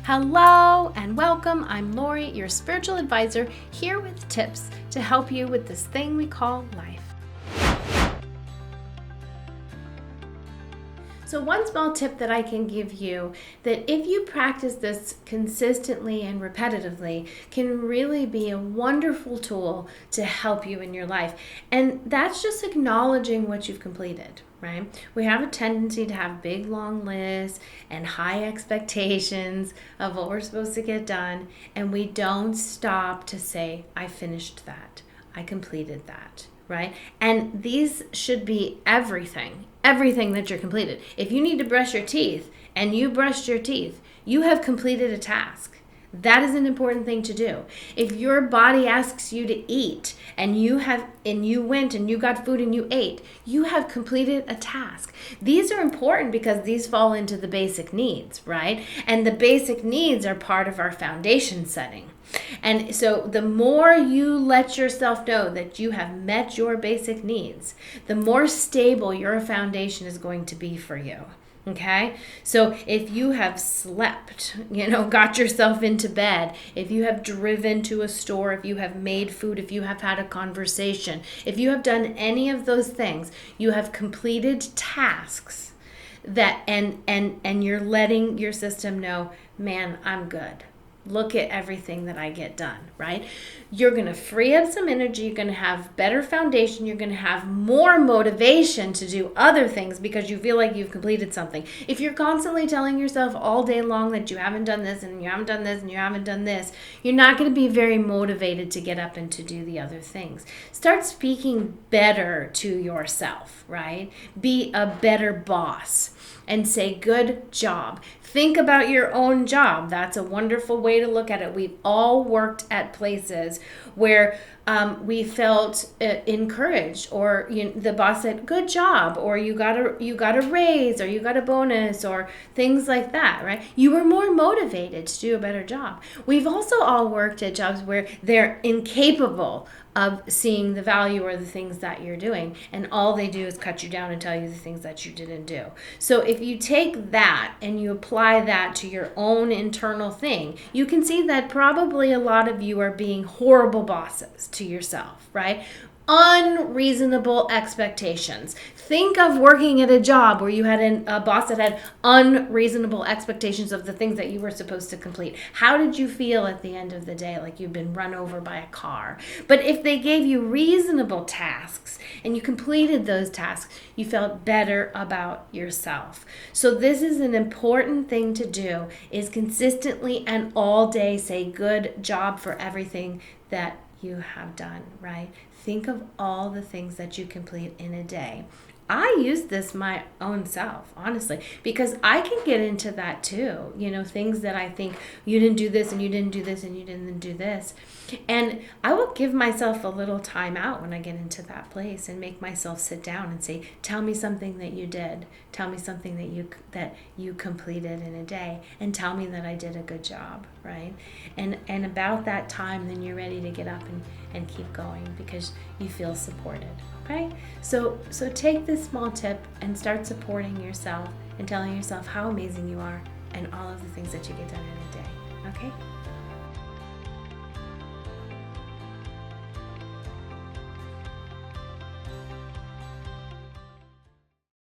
Hello and welcome. I'm Lori, your spiritual advisor, here with tips to help you with this thing we call life. So one small tip that I can give you that if you practice this consistently and repetitively can really be a wonderful tool to help you in your life. And that's just acknowledging what you've completed, right? We have a tendency to have big, long lists and high expectations of what we're supposed to get done. And we don't stop to say, I finished that. I completed that. Right? And these should be everything that you're completed. If you need to brush your teeth and you brushed your teeth, you have completed a task. That is an important thing to do. If your body asks you to eat and you went and you got food and you ate, you have completed a task. These are important because these fall into the basic needs, right? And the basic needs are part of our foundation setting. And so the more you let yourself know that you have met your basic needs, the more stable your foundation is going to be for you. Okay? So if you have slept, got yourself into bed, if you have driven to a store, if you have made food, if you have had a conversation, if you have done any of those things, you have completed tasks that and you're letting your system know, man, I'm good. Look at everything that I get done, right? You're going to free up some energy. You're going to have better foundation. You're going to have more motivation to do other things because you feel like you've completed something. If you're constantly telling yourself all day long that you haven't done this and you haven't done this and you haven't done this, you're not going to be very motivated to get up and to do the other things. Start speaking better to yourself, right? Be a better boss and say, good job. Think about your own job. That's a wonderful way to look at it. We've all worked at places where we felt encouraged, or the boss said, good job, or you got a raise, or you got a bonus, or things like that, right? You were more motivated to do a better job. We've also all worked at jobs where they're incapable of seeing the value or the things that you're doing, and all they do is cut you down and tell you the things that you didn't do. So if you take that and you apply that to your own internal thing, you can see that probably a lot of you are being horrible bosses to yourself, right? Unreasonable expectations. Think of working at a job where you had a boss that had unreasonable expectations of the things that you were supposed to complete. How did you feel at the end of the day? Like you've been run over by a car. But if they gave you reasonable tasks and you completed those tasks, you felt better about yourself. So this is an important thing to do, is consistently and all day say good job for everything that you have done, right? Think of all the things that you complete in a day. I use this my own self, honestly, because I can get into that too. Things that I think you didn't do this and you didn't do this and you didn't do this. And I will give myself a little time out when I get into that place and make myself sit down and say, tell me something that you did. Tell me something that you completed in a day, and tell me that I did a good job, right? And about that time, then you're ready to get up and keep going because you feel supported. Okay? So take this small tip and start supporting yourself and telling yourself how amazing you are and all of the things that you get done in a day. Okay?